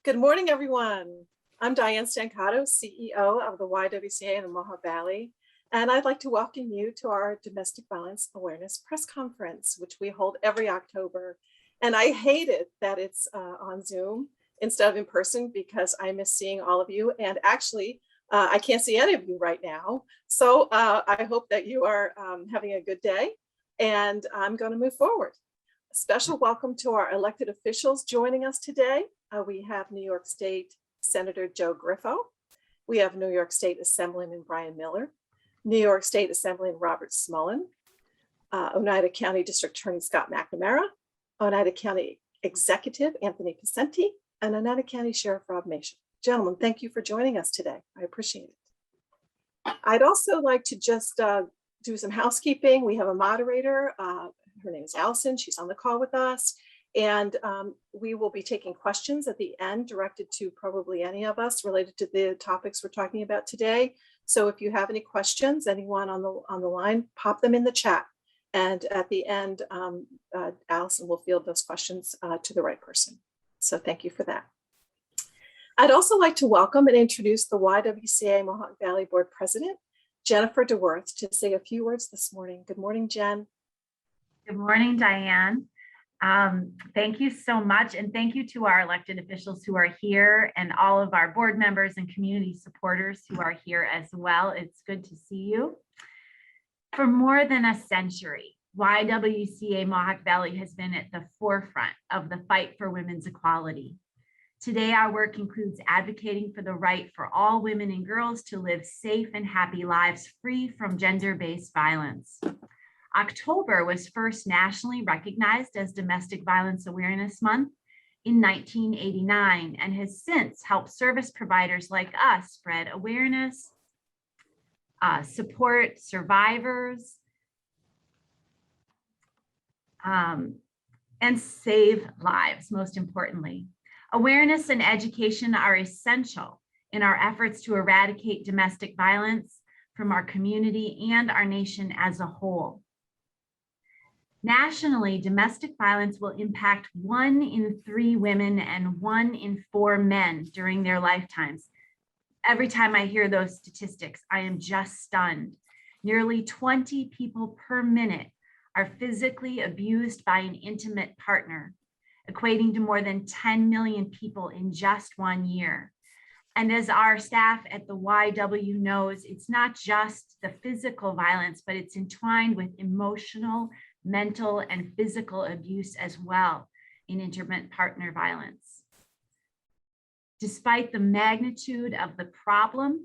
Good morning, everyone. I'm Diane Stancato, CEO of the YWCA in the Mohawk Valley, and I'd like to welcome you to our Domestic Violence Awareness Press Conference, which we hold every October. And I hate it that it's on Zoom instead of in person because I miss seeing all of you. And actually, I can't see any of you right now. So I hope that you are having a good day, and I'm going to move forward. Special welcome to our elected officials joining us today. We have New York State Senator Joe Griffo. We have New York State Assemblyman Brian Miller, New York State Assemblyman Robert Smullen, Oneida County District Attorney Scott McNamara, Oneida County Executive Anthony Picenti, and Oneida County Sheriff Rob Mason. Gentlemen, thank you for joining us today. I appreciate it. I'd also like to just do some housekeeping. We have a moderator. Her name is Allison. She's on the call with us. And we will be taking questions at the end directed to probably any of us related to the topics we're talking about today. So if you have any questions, anyone on the line, pop them in the chat. And at the end, Allison will field those questions to the right person. So thank you for that. I'd also like to welcome and introduce the YWCA Mohawk Valley Board President, Jennifer DeWorth, to say a few words this morning. Good morning, Jen. Good morning, Diane. Thank you so much. And thank you to our elected officials who are here and all of our board members and community supporters who are here as well. It's good to see you. For more than a century, YWCA Mohawk Valley has been at the forefront of the fight for women's equality. Today, our work includes advocating for the right for all women and girls to live safe and happy lives free from gender-based violence. October was first nationally recognized as Domestic Violence Awareness Month in 1989 and has since helped service providers like us spread awareness, support survivors, and save lives, most importantly. Awareness and education are essential in our efforts to eradicate domestic violence from our community and our nation as a whole. Nationally, domestic violence will impact 1 in 3 women and 1 in 4 men during their lifetimes. Every time I hear those statistics, I am just stunned. Nearly 20 people per minute are physically abused by an intimate partner, equating to more than 10 million people in just 1 year. And as our staff at the YW knows, it's not just the physical violence, but it's entwined with emotional, mental, and physical abuse as well in intimate partner violence. Despite the magnitude of the problem,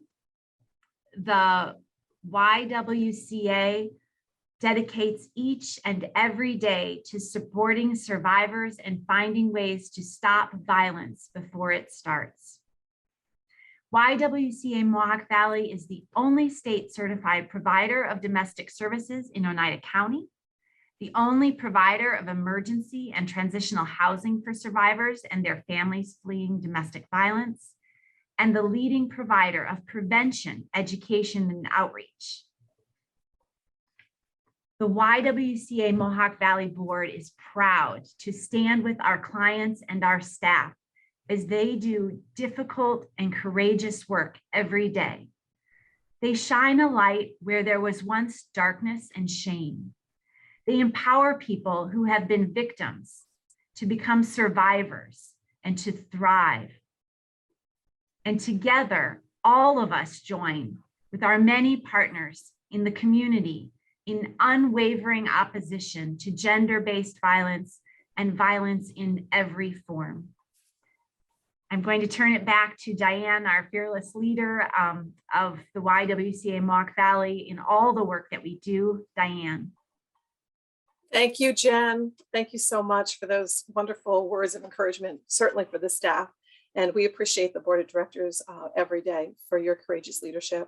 the YWCA dedicates each and every day to supporting survivors and finding ways to stop violence before it starts. YWCA Mohawk Valley is the only state certified provider of domestic services in Oneida County, the only provider of emergency and transitional housing for survivors and their families fleeing domestic violence, and the leading provider of prevention, education, and outreach. The YWCA Mohawk Valley Board is proud to stand with our clients and our staff as they do difficult and courageous work every day. They shine a light where there was once darkness and shame. They empower people who have been victims to become survivors and to thrive. And together, all of us join with our many partners in the community in unwavering opposition to gender-based violence and violence in every form. I'm going to turn it back to Diane, our fearless leader of the YWCA Mohawk Valley in all the work that we do. Diane. Thank you, Jen. Thank you so much for those wonderful words of encouragement, certainly for the staff. And we appreciate the board of directors every day for your courageous leadership.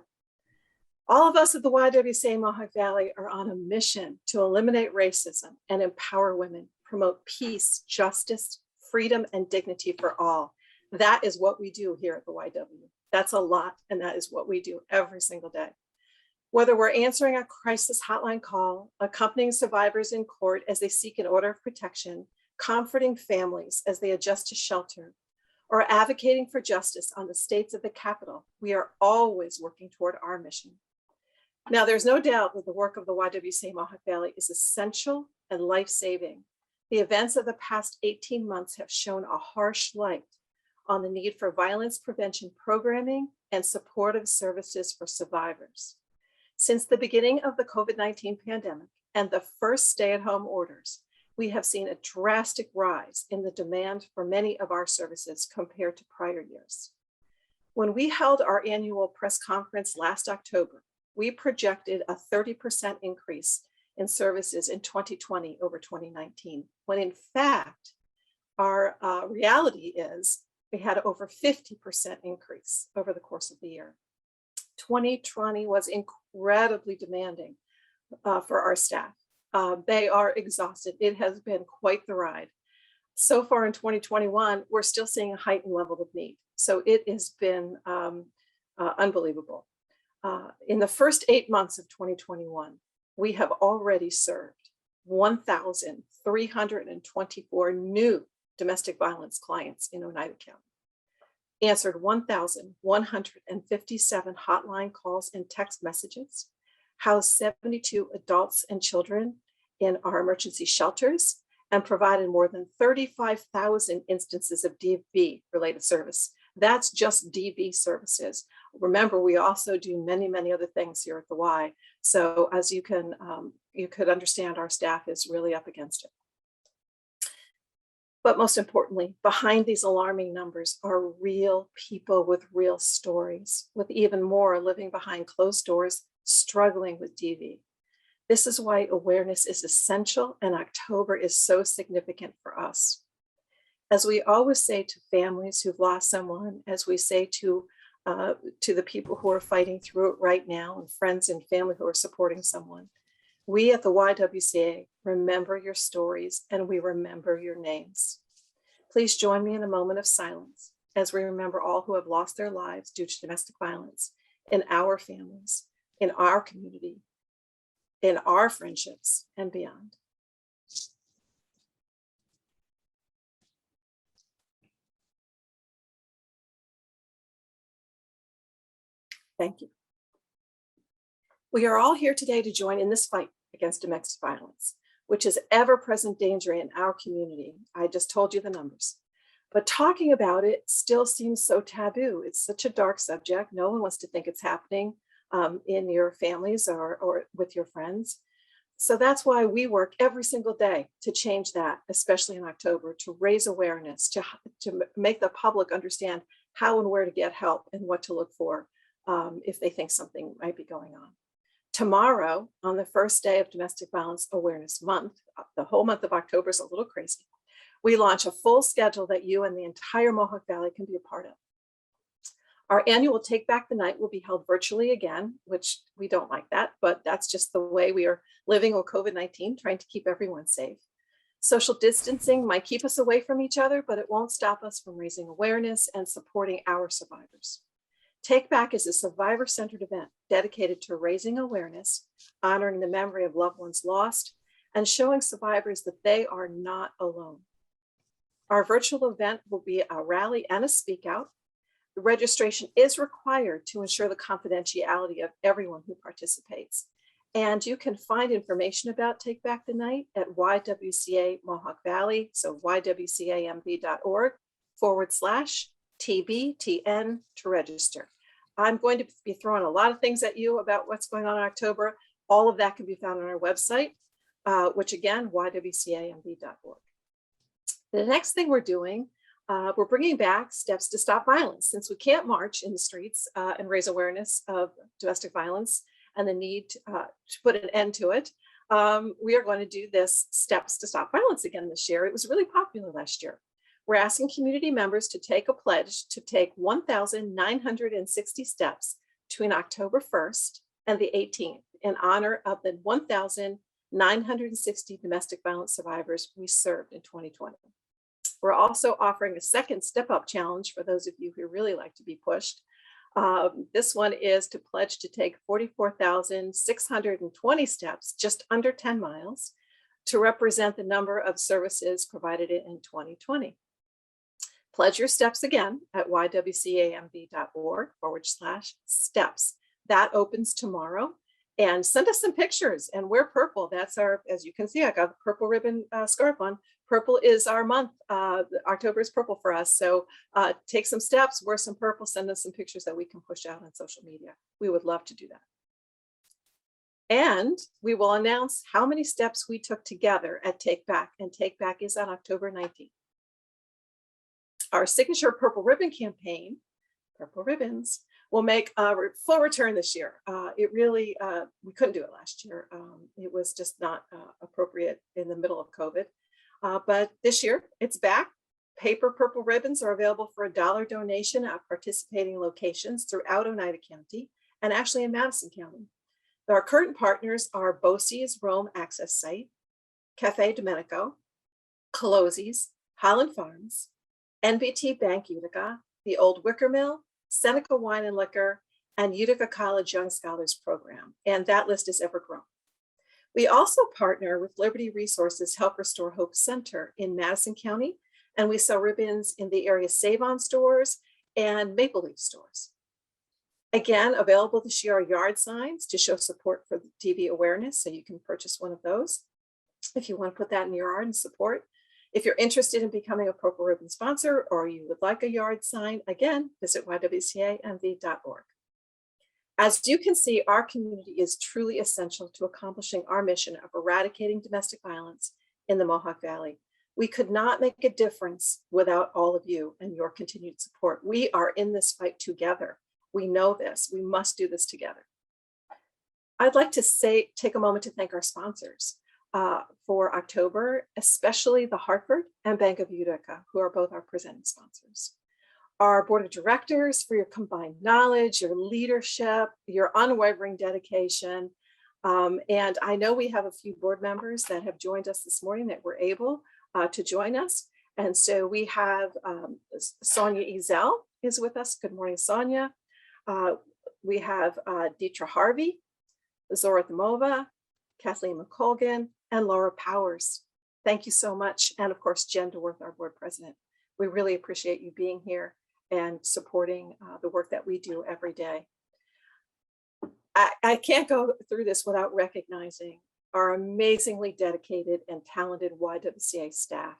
All of us at the YWCA Mohawk Valley are on a mission to eliminate racism and empower women, promote peace, justice, freedom, and dignity for all. That is what we do here at the YW. That's a lot, and that is what we do every single day. Whether we're answering a crisis hotline call, accompanying survivors in court as they seek an order of protection, comforting families as they adjust to shelter, or advocating for justice on the states of the Capitol, we are always working toward our mission. Now, there's no doubt that the work of the YWCA Mohawk Valley is essential and life-saving. The events of the past 18 months have shown a harsh light on the need for violence prevention programming and supportive services for survivors. Since the beginning of the COVID-19 pandemic and the first stay-at-home orders, we have seen a drastic rise in the demand for many of our services compared to prior years. When we held our annual press conference last October, we projected a 30% increase in services in 2020 over 2019, when in fact, our reality is we had over 50% increase over the course of the year. 2020 was incredibly demanding for our staff. They are exhausted. It has been quite the ride. So far in 2021, we're still seeing a heightened level of need. So it has been unbelievable. In the first 8 months of 2021, we have already served 1,324 new domestic violence clients in Oneida County, answered 1,157 hotline calls and text messages, housed 72 adults and children in our emergency shelters, and provided more than 35,000 instances of DV related service. That's just DV services. Remember, we also do many, many other things here at the Y. So as you could understand, our staff is really up against it. But most importantly, behind these alarming numbers are real people with real stories, with even more living behind closed doors, struggling with DV. This is why awareness is essential, and October is so significant for us. As we always say to families who've lost someone, as we say to the people who are fighting through it right now, and friends and family who are supporting someone, we at the YWCA remember your stories and we remember your names. Please join me in a moment of silence as we remember all who have lost their lives due to domestic violence in our families, in our community, in our friendships, and beyond. Thank you. We are all here today to join in this fight against domestic violence, which is ever-present danger in our community. I just told you the numbers. But talking about it still seems so taboo. It's such a dark subject. No one wants to think it's happening in your families or with your friends. So that's why we work every single day to change that, especially in October, to raise awareness, to make the public understand how and where to get help and what to look for if they think something might be going on. Tomorrow, on the first day of Domestic Violence Awareness Month, the whole month of October is a little crazy, we launch a full schedule that you and the entire Mohawk Valley can be a part of. Our annual Take Back the Night will be held virtually again, which we don't like that, but that's just the way we are living with COVID-19, trying to keep everyone safe. Social distancing might keep us away from each other, but it won't stop us from raising awareness and supporting our survivors. Take Back is a survivor-centered event dedicated to raising awareness, honoring the memory of loved ones lost, and showing survivors that they are not alone. Our virtual event will be a rally and a speak out. The registration is required to ensure the confidentiality of everyone who participates. And you can find information about Take Back the Night at YWCA Mohawk Valley, so ywcamv.org/TBTN to register. I'm going to be throwing a lot of things at you about what's going on in October. All of that can be found on our website, which again, ywcamv.org. The next thing we're doing, we're bringing back Steps to Stop Violence. Since we can't march in the streets and raise awareness of domestic violence and the need to put an end to it, we are going to do this Steps to Stop Violence again this year. It was really popular last year. We're asking community members to take a pledge to take 1,960 steps between October 1st and the 18th in honor of the 1,960 domestic violence survivors we served in 2020. We're also offering a second Step Up challenge for those of you who really like to be pushed. This one is to pledge to take 44,620 steps, just under 10 miles, to represent the number of services provided in 2020. Pledge your steps again at ywcamv.org/steps. That opens tomorrow. And send us some pictures and wear purple. That's our, as you can see, I got a purple ribbon scarf on. Purple is our month. October is purple for us. So take some steps, wear some purple, send us some pictures that we can push out on social media. We would love to do that. And we will announce how many steps we took together at Take Back. And Take Back is on October 19th. Our signature Purple Ribbon campaign, Purple Ribbons, will make a full return this year. It really, we couldn't do it last year. It was just not appropriate in the middle of COVID. But this year it's back. Paper purple ribbons are available for a $1 donation at participating locations throughout Oneida County and actually in Madison County. Our current partners are Bosse's Rome Access Site, Cafe Domenico, Colosi's, Highland Farms, NBT Bank Utica, the Old Wicker Mill, Seneca Wine and Liquor, and Utica College Young Scholars Program. And that list is ever growing. We also partner with Liberty Resources Help Restore Hope Center in Madison County, and we sell ribbons in the area Save-On stores and Maple Leaf stores. Again, available this year are yard signs to show support for TB awareness, so you can purchase one of those if you want to put that in your yard and support. If you're interested in becoming a Purple Ribbon sponsor or you would like a yard sign, again, visit ywcamv.org. As you can see, our community is truly essential to accomplishing our mission of eradicating domestic violence in the Mohawk Valley. We could not make a difference without all of you and your continued support. We are in this fight together. We know this. We must do this together. I'd like to take a moment to thank our sponsors for October, especially the Hartford and Bank of Utica, who are both our presenting sponsors. Our board of directors for your combined knowledge, your leadership, your unwavering dedication. And I know we have a few board members that have joined us this morning that were able to join us. And so we have Sonia Ezel is with us. Good morning, Sonia. We have Deetra Harvey, Zora Thomova, Kathleen McColgan, and Laura Powers. Thank you so much. And of course, Jen DeWorth, our board president. We really appreciate you being here and supporting the work that we do every day. I can't go through this without recognizing our amazingly dedicated and talented YWCA staff.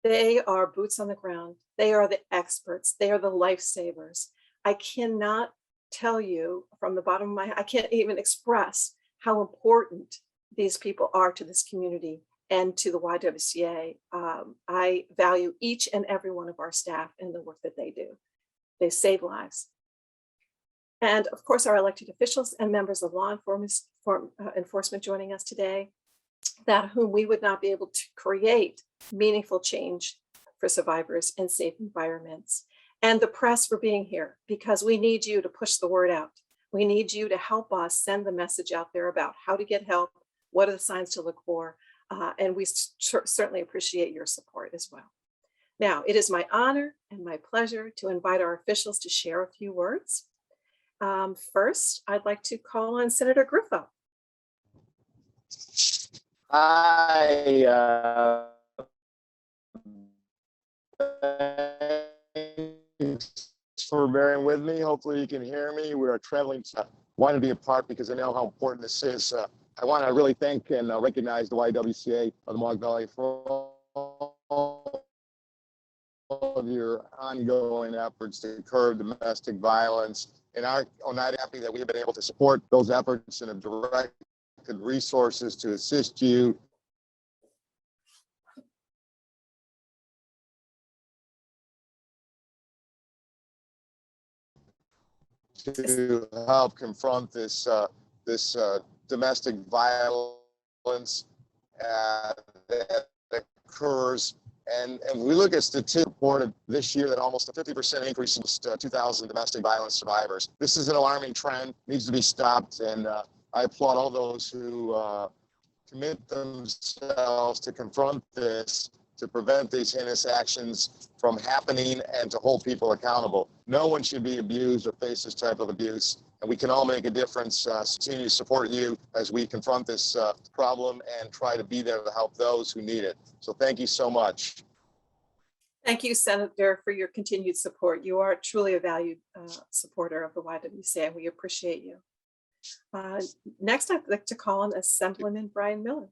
They are boots on the ground. They are the experts. They are the lifesavers. I cannot tell you from the bottom of my heart, I can't even express how important these people are to this community and to the YWCA. I value each and every one of our staff and the work that they do. They save lives. And of course, our elected officials and members of law enforcement joining us today, that whom we would not be able to create meaningful change for survivors and safe environments. And the press for being here, because we need you to push the word out. We need you to help us send the message out there about how to get help, what are the signs to look for, and we certainly appreciate your support as well. Now, it is my honor and my pleasure to invite our officials to share a few words. First, I'd like to call on Senator Griffo. Hi. Thanks for bearing with me. Hopefully you can hear me. We are traveling to want to be a part because I know how important this is. I want to really thank and recognize the YWCA of the Mohawk Valley for all of your ongoing efforts to curb domestic violence. And our Oneida happy that we have been able to support those efforts and have directed resources to assist you to help confront this domestic violence that occurs. And we look at statistics reported this year that almost a 50% increase in 2,000 domestic violence survivors. This is an alarming trend, needs to be stopped. And I applaud all those who commit themselves to confront this, to prevent these heinous actions from happening and to hold people accountable. No one should be abused or face this type of abuse. And we can all make a difference. Continue to support you as we confront this problem and try to be there to help those who need it. So thank you so much. Thank you, Senator, for your continued support. You are truly a valued supporter of the YWCA, and we appreciate you. Next, I'd like to call on Assemblyman Brian Miller.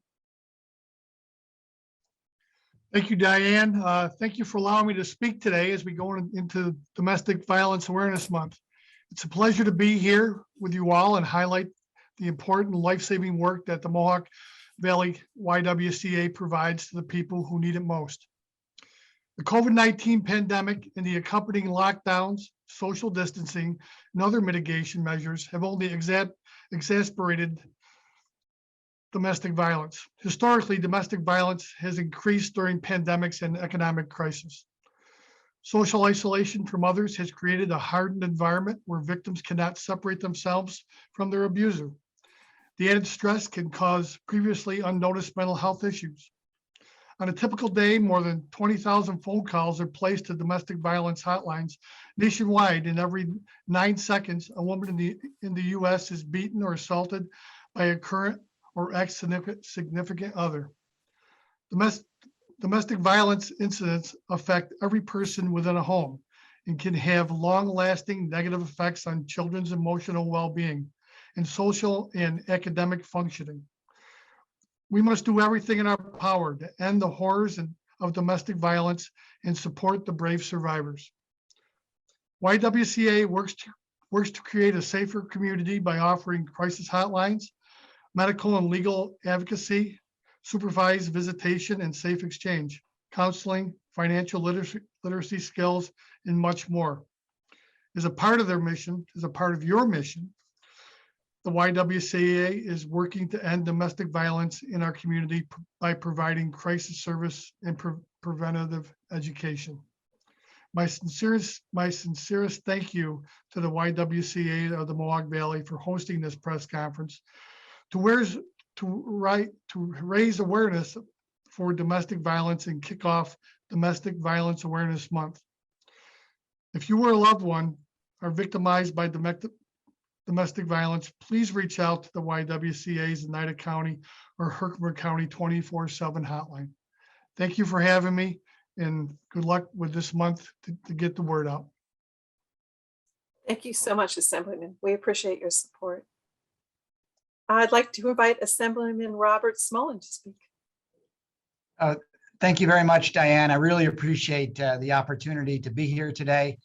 Thank you, Diane. Thank you for allowing me to speak today as we go into Domestic Violence Awareness Month. It's a pleasure to be here with you all and highlight the important life-saving work that the Mohawk Valley YWCA provides to the people who need it most. The COVID-19 pandemic and the accompanying lockdowns, social distancing, and other mitigation measures have only exacerbated domestic violence. Historically, domestic violence has increased during pandemics and economic crisis. Social isolation from others has created a hardened environment where victims cannot separate themselves from their abuser. The added stress can cause previously unnoticed mental health issues. On a typical day, more than 20,000 phone calls are placed to domestic violence hotlines nationwide, and every 9 seconds, a woman in the US is beaten or assaulted by a current or ex-significant other. Domestic violence incidents affect every person within a home and can have long-lasting negative effects on children's emotional well-being and social and academic functioning. We must do everything in our power to end the horrors of domestic violence and support the brave survivors. YWCA works to create a safer community by offering crisis hotlines, medical and legal advocacy, supervised visitation and safe exchange, counseling, financial literacy skills, and much more. As a part of their mission, as a part of your mission, the YWCA is working to end domestic violence in our community by providing crisis service and preventative education. My sincerest thank you to the YWCA of the Mohawk Valley for hosting this press conference to raise awareness for domestic violence and kick off Domestic Violence Awareness Month. If you or a loved one are victimized by domestic violence, please reach out to the YWCA's Oneida County or Herkimer County 24/7 hotline. Thank you for having me, and good luck with this month to get the word out. Thank you so much, Assemblyman. We appreciate your support. I'd like to invite Assemblyman Robert Smullen to speak. Thank you very much, Diane. I really appreciate the opportunity to be here today.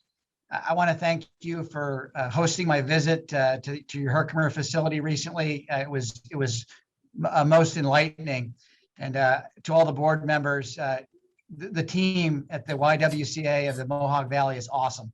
I want to thank you for hosting my visit to your Herkimer facility recently. It was most enlightening. And to all the board members, the team at the YWCA of the Mohawk Valley is awesome.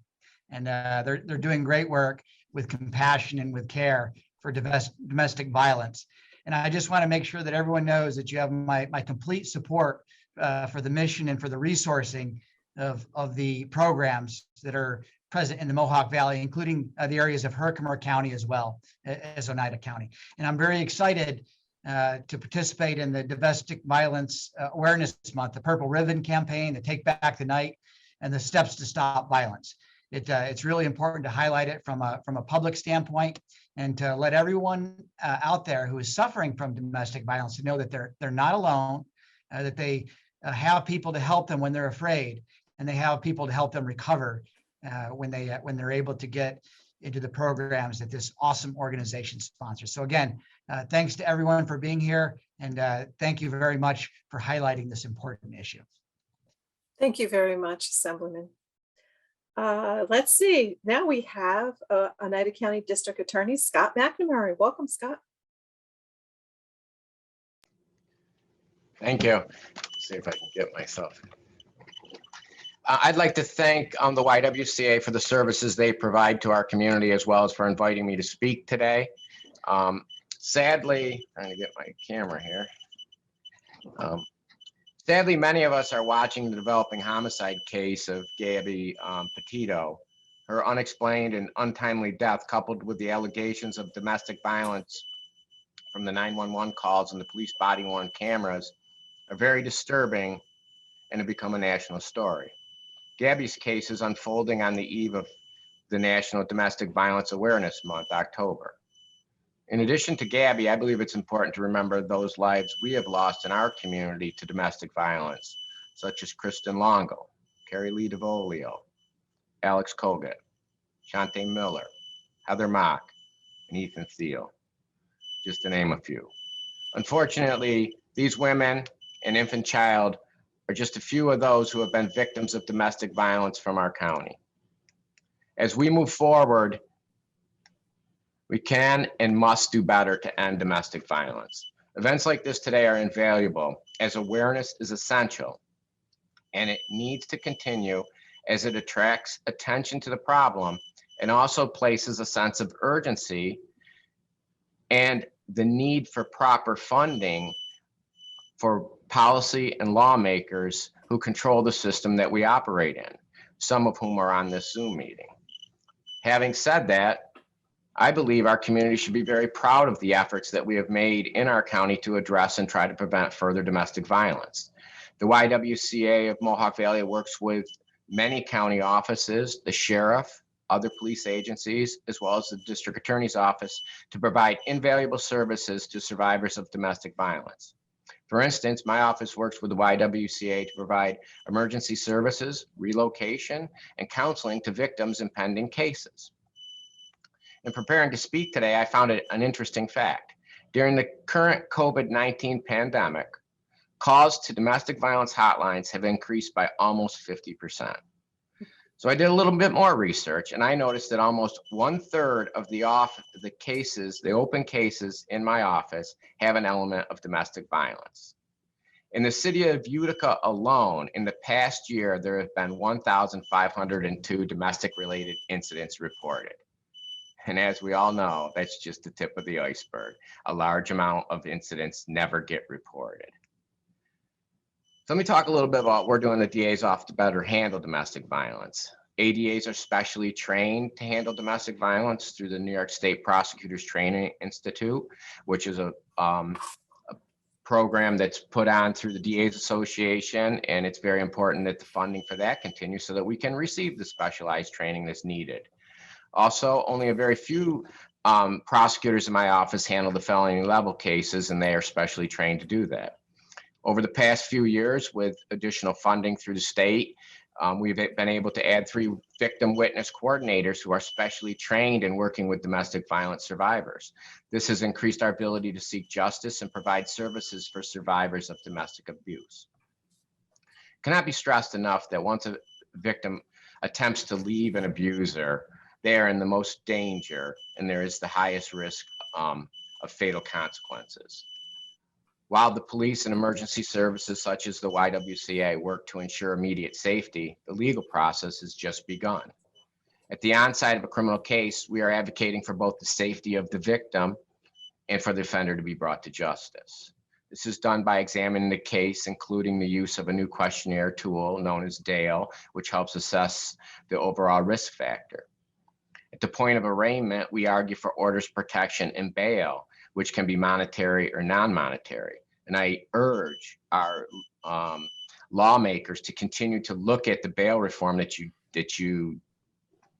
And they're doing great work with compassion and with care for domestic violence. And I just want to make sure that everyone knows that you have my complete support for the mission and for the resourcing of the programs that are present in the Mohawk Valley, including the areas of Herkimer County as well as Oneida County. And I'm very excited to participate in the Domestic Violence Awareness Month, the Purple Ribbon Campaign, the Take Back the Night, and the Steps to Stop Violence. It's really important to highlight it from a public standpoint and to let everyone out there who is suffering from domestic violence to know that they're not alone, that they have people to help them when they're afraid, and they have people to help them recover when they're able to get into the programs that this awesome organization sponsors. So again, thanks to everyone for being here, and thank you very much for highlighting this important issue. Thank you very much, Assemblyman. Let's see, now we have Oneida County District Attorney Scott McNamara. Welcome, Scott. Thank you. Let's see if I can get myself. I'd like to thank the YWCA for the services they provide to our community, as well as for inviting me to speak today. Sadly, trying to get my camera here. Sadly, many of us are watching the developing homicide case of Gabby Petito. Her unexplained and untimely death, coupled with the allegations of domestic violence from the 911 calls and the police body-worn cameras, are very disturbing and have become a national story. Gabby's case is unfolding on the eve of the National Domestic Violence Awareness Month, October. In addition to Gabby, I believe it's important to remember those lives we have lost in our community to domestic violence, such as Kristen Longo, Carrie Lee DeVolio, Alex Kogut, Shante Miller, Heather Mock, and Ethan Thiel, just to name a few. Unfortunately, these women and infant child are just a few of those who have been victims of domestic violence from our county. As we move forward, we can and must do better to end domestic violence. Events like this today are invaluable, as awareness is essential, and it needs to continue as it attracts attention to the problem and also places a sense of urgency and the need for proper funding for policy and lawmakers who control the system that we operate in, some of whom are on this Zoom meeting. Having said that, I believe our community should be very proud of the efforts that we have made in our county to address and try to prevent further domestic violence. The YWCA of Mohawk Valley works with many county offices, the sheriff, other police agencies, as well as the district attorney's office to provide invaluable services to survivors of domestic violence. For instance, my office works with the YWCA to provide emergency services, relocation, and counseling to victims in pending cases. In preparing to speak today, I found an interesting fact. During the current COVID-19 pandemic, calls to domestic violence hotlines have increased by almost 50%. So I did a little bit more research, and I noticed that almost 1/3 of the open cases in my office have an element of domestic violence. In the city of Utica alone, in the past year, there have been 1,502 domestic-related incidents reported. And as we all know, that's just the tip of the iceberg. A large amount of incidents never get reported. So let me talk a little bit about what we're doing the DA's office to better handle domestic violence. ADAs are specially trained to handle domestic violence through the New York State Prosecutors Training Institute, which is a program that's put on through the DA's Association, and it's very important that the funding for that continues so that we can receive the specialized training that's needed. Also, only a very few prosecutors in my office handle the felony level cases, and they are specially trained to do that. Over the past few years, with additional funding through the state, we've been able to add 3 victim witness coordinators who are specially trained in working with domestic violence survivors. This has increased our ability to seek justice and provide services for survivors of domestic abuse. It cannot be stressed enough that once a victim attempts to leave an abuser, they are in the most danger and there is the highest risk of fatal consequences. While the police and emergency services such as the YWCA work to ensure immediate safety, the legal process has just begun. At the onset of a criminal case, we are advocating for both the safety of the victim and for the offender to be brought to justice. This is done by examining the case, including the use of a new questionnaire tool known as DALE, which helps assess the overall risk factor. At the point of arraignment, we argue for orders of protection and bail, which can be monetary or non-monetary. And I urge our lawmakers to continue to look at the bail reform that you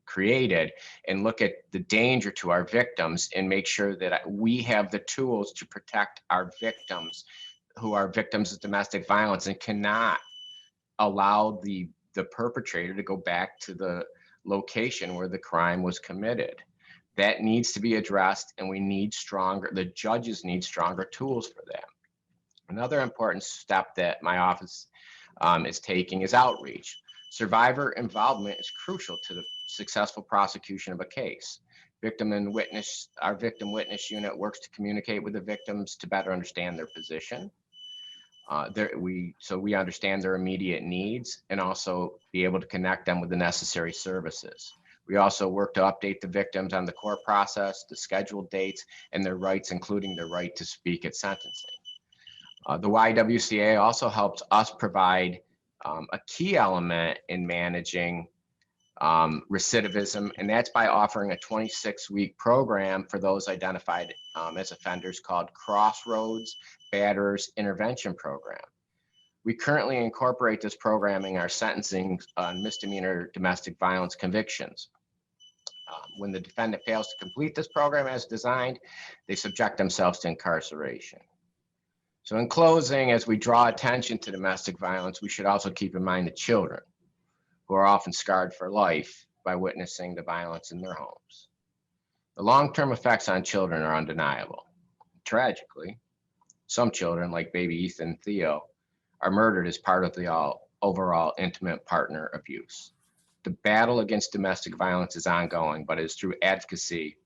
created and look at the danger to our victims and make sure that we have the tools to protect our victims who are victims of domestic violence and cannot allow the perpetrator to go back to the location where the crime was committed. That needs to be addressed, and the judges need stronger tools for that. Another important step that my office is taking is outreach. Survivor involvement is crucial to the successful prosecution of a case. Our victim witness unit works to communicate with the victims to better understand their position. So we understand their immediate needs and also be able to connect them with the necessary services. We also work to update the victims on the court process, the scheduled dates, and their rights, including the right to speak at sentencing. The YWCA also helps us provide a key element in managing recidivism, and that's by offering a 26-week program for those identified as offenders called Crossroads Batterers Intervention Program. We currently incorporate this program in our sentencing on misdemeanor domestic violence convictions. When the defendant fails to complete this program as designed, they subject themselves to incarceration. So in closing, as we draw attention to domestic violence, we should also keep in mind the children. who are often scarred for life by witnessing the violence in their homes. The long-term effects on children are undeniable. Tragically, some children, like baby Ethan and Theo, are murdered as part of the overall intimate partner abuse. The battle against domestic violence is ongoing, but it is through advocacy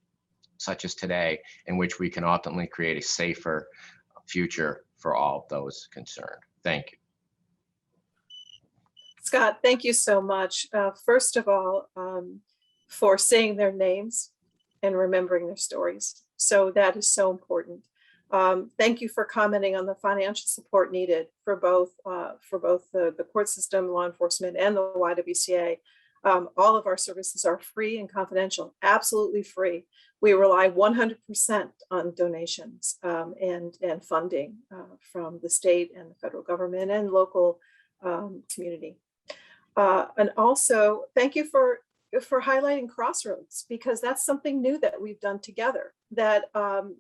such as today in which we can ultimately create a safer future for all those concerned. Thank you. Scott, thank you so much. First of all, for saying their names and remembering their stories. So that is so important. Thank you for commenting on the financial support needed for both the court system, law enforcement, and the YWCA. All of our services are free and confidential, absolutely free. We rely 100% on donations and funding from the state and the federal government and local community. And also, thank you for highlighting Crossroads, because that's something new that we've done together that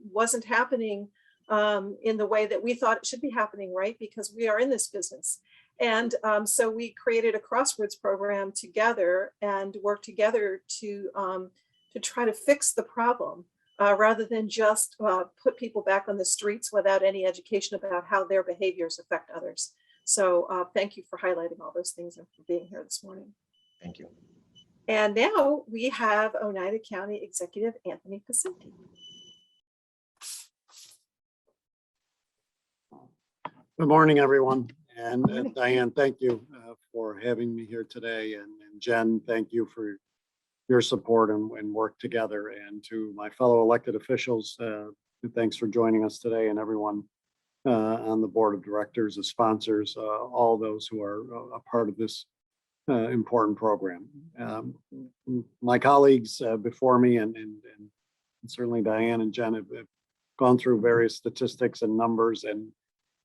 wasn't happening in the way that we thought it should be happening, right? Because we are in this business. And so we created a Crossroads program together and worked together to try to fix the problem rather than just put people back on the streets without any education about how their behaviors affect others. So thank you for highlighting all those things and for being here this morning. Thank you. And now we have Oneida County Executive Anthony Pacinki. Good morning, everyone. And Diane, thank you for having me here today. And Jen, thank you for your support and work together. And to my fellow elected officials, thanks for joining us today, and everyone on the board of directors, the sponsors, all those who are a part of this important program. My colleagues before me and certainly Diane and Jen have gone through various statistics and numbers,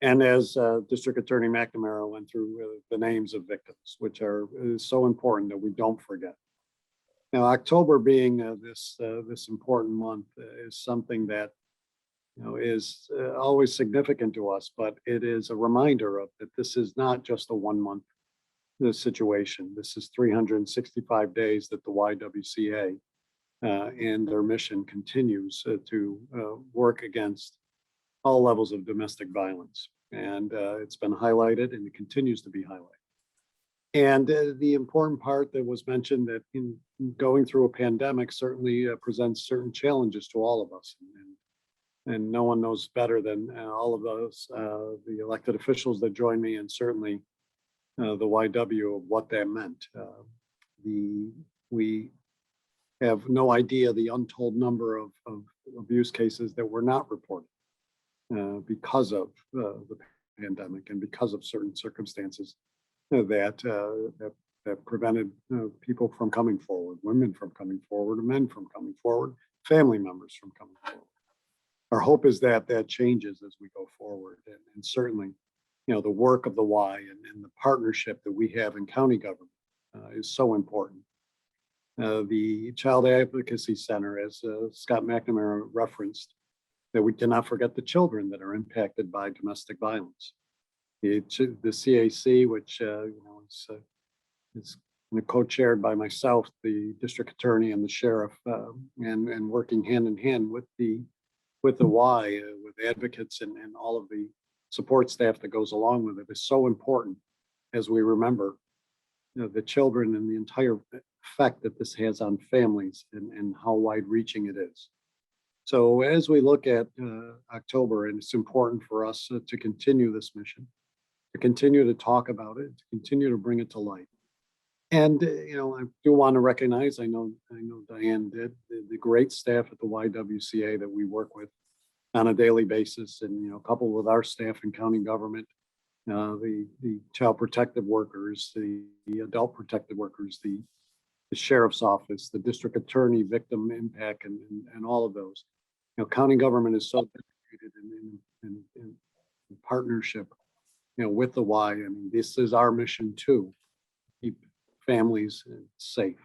and as District Attorney McNamara went through the names of victims, which is so important that we don't forget. Now, October being this important month is something that is always significant to us, but it is a reminder of that this is not just a 1 month situation. This is 365 days that the YWCA and their mission continues to work against all levels of domestic violence. And it's been highlighted and it continues to be highlighted. And the important part that was mentioned, that in going through a pandemic certainly presents certain challenges to all of us. And no one knows better than all of those, the elected officials that joined me, and certainly the YW, of what that meant. We have no idea the untold number of abuse cases that were not reported because of the pandemic and because of certain circumstances that prevented people from coming forward, women from coming forward, men from coming forward, family members from coming forward. Our hope is that that changes as we go forward, and certainly, the work of the Y and the partnership that we have in county government is so important. The Child Advocacy Center, as Scott McNamara referenced, that we cannot forget the children that are impacted by domestic violence. The CAC, which is co-chaired by myself, the district attorney, and the sheriff, and working hand in hand with the Y, with advocates and all of the support staff that goes along with it, is so important as we remember the children and the entire effect that this has on families and how wide-reaching it is. So as we look at October, and it's important for us to continue this mission, to continue to talk about it, to continue to bring it to light. And I do want to recognize, I know Diane did, the great staff at the YWCA that we work with on a daily basis, and coupled with our staff in county government, the child protective workers, the adult protective workers, the sheriff's office, the district attorney, victim impact, and all of those. County government is so dedicated in partnership, with the Y. I mean, this is our mission too, keep families safe.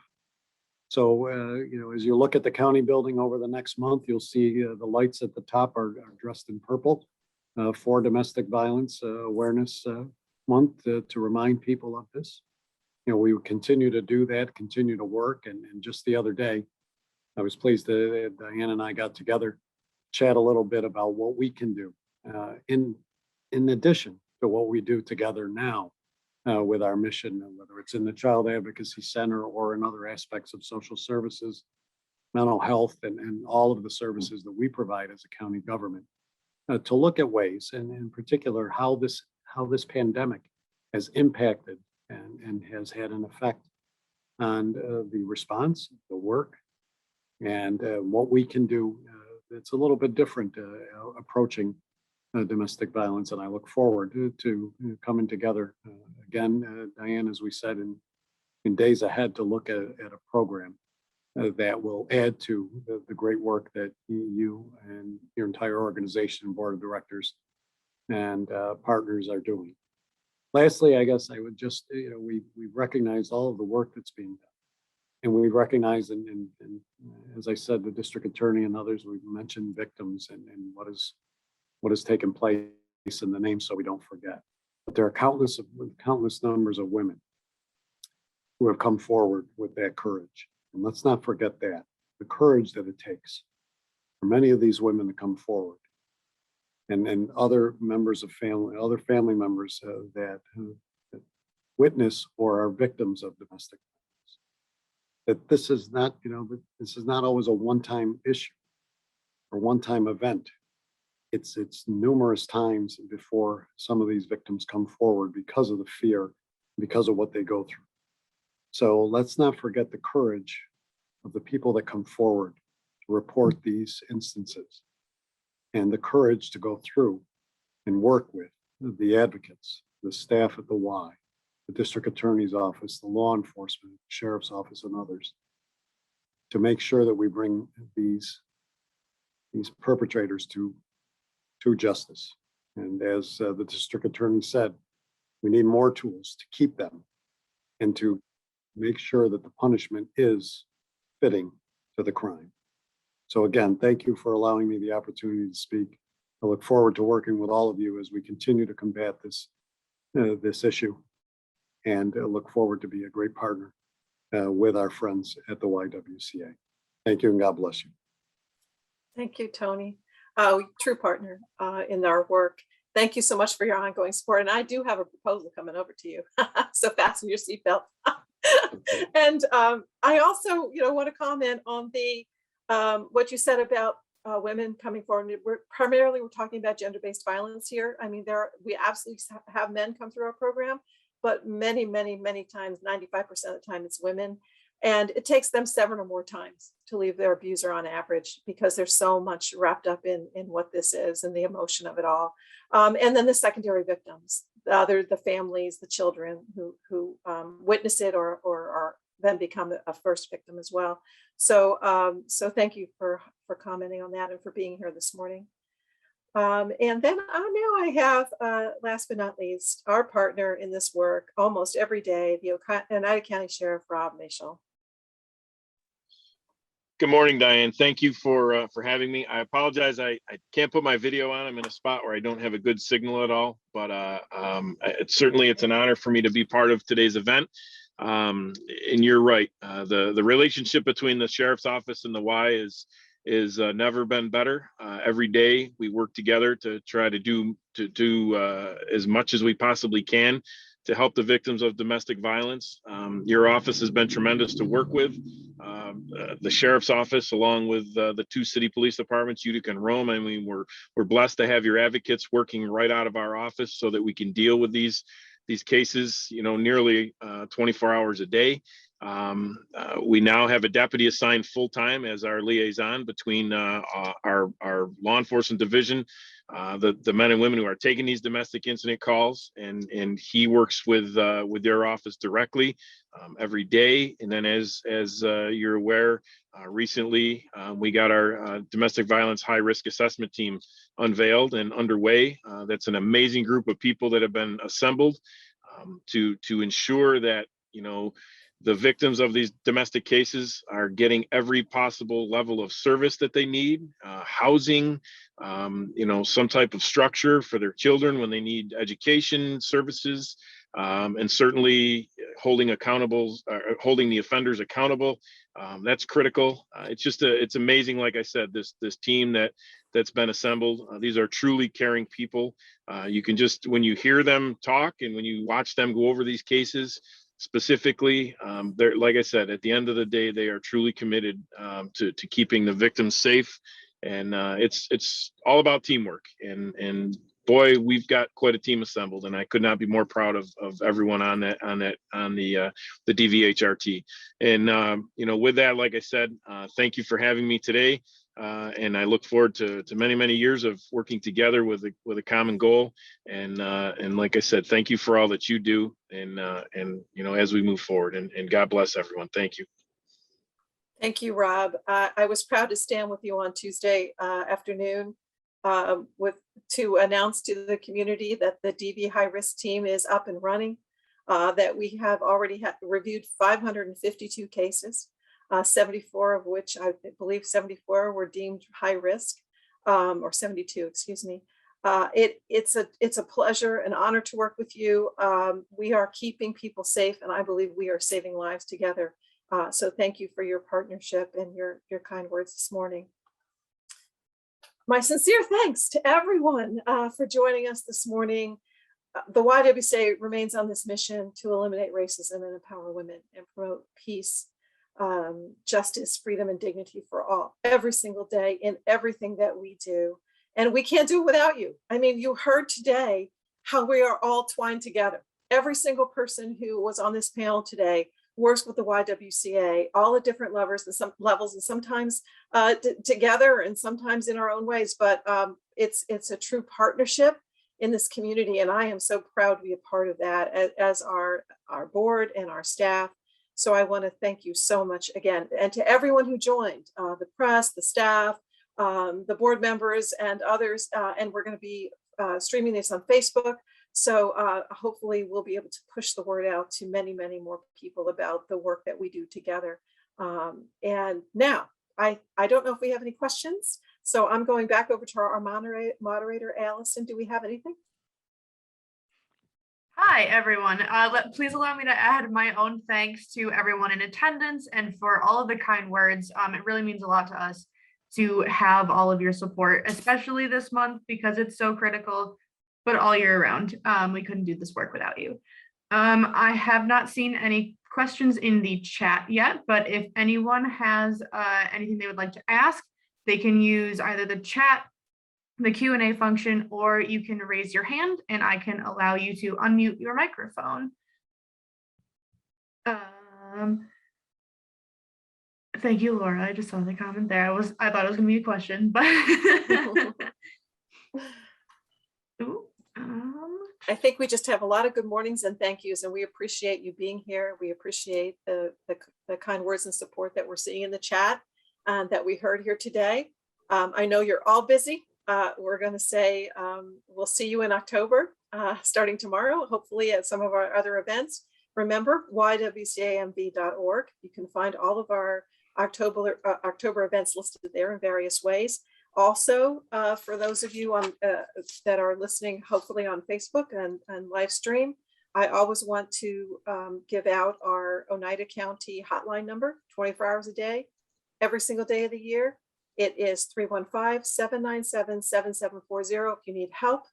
So, as you look at the county building over the next month, you'll see the lights at the top are dressed in purple for Domestic Violence Awareness Month, to remind people of this. we would continue to do that, continue to work. And just the other day, I was pleased that Diane and I got together, chat a little bit about what we can do in addition to what we do together now with our mission, whether it's in the Child Advocacy Center or in other aspects of social services, mental health, and all of the services that we provide as a county government, to look at ways, and in particular, how this pandemic has impacted and has had an effect on the response, the work, and what we can do. It's a little bit different approaching domestic violence, and I look forward to coming together again, Diane, as we said, in days ahead, to look at a program that will add to the great work that you and your entire organization and board of directors and partners are doing. Lastly, I guess I would just, we recognize all of the work that's being done. And we recognize, and as I said, the district attorney and others, we've mentioned victims and what has taken place in the name, so we don't forget. But there are countless numbers of women who have come forward with that courage. And let's not forget that, the courage that it takes for many of these women to come forward. And other members of family, other family members that witness or are victims of domestic violence. That this is not, this is not always a one-time issue or one-time event. It's numerous times before some of these victims come forward because of the fear, because of what they go through. So let's not forget the courage of the people that come forward to report these instances, and the courage to go through and work with the advocates, the staff at the Y, the district attorney's office, the law enforcement, sheriff's office, and others, to make sure that we bring these perpetrators to justice. And as the district attorney said, we need more tools to keep them and to make sure that the punishment is fitting to the crime. So again, thank you for allowing me the opportunity to speak. I look forward to working with all of you as we continue to combat this issue, and look forward to be a great partner with our friends at the YWCA. Thank you, and God bless you. Thank you, Tony. True partner in our work. Thank you so much for your ongoing support. And I do have a proposal coming over to you. So fasten your seatbelt. And I also, want to comment on the what you said about women coming forward. We're talking about gender-based violence here. I mean, we absolutely have men come through our program, but many, many, many times, 95% of the time, it's women. And it takes them 7 or more times to leave their abuser on average, because there's so much wrapped up in what this is and the emotion of it all. And then the secondary victims, the families, the children who witness it or then become a first victim as well. So thank you for commenting on that and for being here this morning. And then now I have, last but not least, our partner in this work almost every day, the Oneida County Sheriff, Rob Michel. Good morning, Diane. Thank you for having me. I apologize. I can't put my video on. I'm in a spot where I don't have a good signal at all, but it's an honor for me to be part of today's event. And you're right. The relationship between the Sheriff's Office and the Y is never been better. Every day we work together to try to do as much as we possibly can to help the victims of domestic violence. Your office has been tremendous to work with. The Sheriff's Office, along with the 2 city police departments, Utica and Rome. I mean, we're blessed to have your advocates working right out of our office so that we can deal with these cases, nearly 24 hours a day. We now have a deputy assigned full-time as our liaison between our law enforcement division, the men and women who are taking these domestic incident calls, and he works with their office directly every day. And then as you're aware, recently we got our domestic violence high risk assessment team unveiled and underway. That's an amazing group of people that have been assembled to ensure that the victims of these domestic cases are getting every possible level of service that they need, housing, some type of structure for their children when they need education services, and certainly holding the offenders accountable. That's critical. It's amazing. Like I said, this team that's been assembled. These are truly caring people. You can just, when you hear them talk and when you watch them go over these cases specifically, they're, like I said, at the end of the day, they are truly committed to keeping the victims safe. And it's all about teamwork. And boy, we've got quite a team assembled, and I could not be more proud of everyone on the DVHRT. And with that, like I said, thank you for having me today. And I look forward to many years of working together with a common goal. And like I said, thank you for all that you do. And as we move forward, and God bless everyone. Thank you. Thank you, Rob. I was proud to stand with you on Tuesday afternoon to announce to the community that the DV high risk team is up and running, that we have already reviewed 552 cases, 74 of which I believe 74 were deemed high risk, or 72, excuse me. It's a pleasure, an honor to work with you. We are keeping people safe, and I believe we are saving lives together. So thank you for your partnership and your kind words this morning. My sincere thanks to everyone for joining us this morning. The YWCA remains on this mission to eliminate racism and empower women and promote peace, justice, freedom, and dignity for all, every single day in everything that we do. And we can't do it without you. I mean, you heard today how we are all twined together. Every single person who was on this panel today works with the YWCA, all at different levels and sometimes together and sometimes in our own ways. But it's a true partnership in this community, and I am so proud to be a part of that as our board and our staff. So I want to thank you so much again, and to everyone who joined, the press, the staff, the board members, and others. And we're going to be streaming this on Facebook. So hopefully we'll be able to push the word out to many more people about the work that we do together. And now, I don't know if we have any questions, so I'm going back over to our moderator, Allison. Do we have anything? Hi, everyone. Please allow me to add my own thanks to everyone in attendance and for all of the kind words. It really means a lot to us to have all of your support, especially this month because it's so critical, but all year round. We couldn't do this work without you. I have not seen any questions in the chat yet, but if anyone has anything they would like to ask, they can use either the chat, the Q&A function, or you can raise your hand and I can allow you to unmute your microphone. Thank you, Laura. I just saw the comment there. I thought it was gonna be a question, but Ooh, I think we just have a lot of good mornings and thank yous, and we appreciate you being here. We appreciate the kind words and support that we're seeing in the chat and that we heard here today. I know you're all busy. We're going to say we'll see you in October, starting tomorrow, hopefully at some of our other events. Remember, ywcamv.org. You can find all of our October events listed there in various ways. Also, for those of you that are listening, hopefully on Facebook and live stream, I always want to give out our Oneida County hotline number, 24 hours a day, every single day of the year. It is 315-797-7740. If you need help,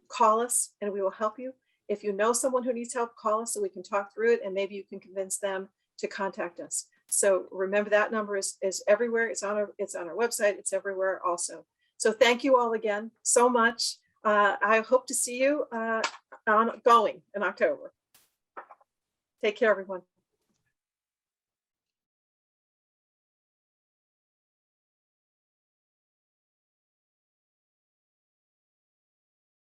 call us and we will help you. If you know someone who needs help, call us so we can talk through it and maybe you can convince them to contact us. So remember that number is everywhere. It's on our website. It's everywhere also. So thank you all again so much. I hope to see you going in October. Take care, everyone.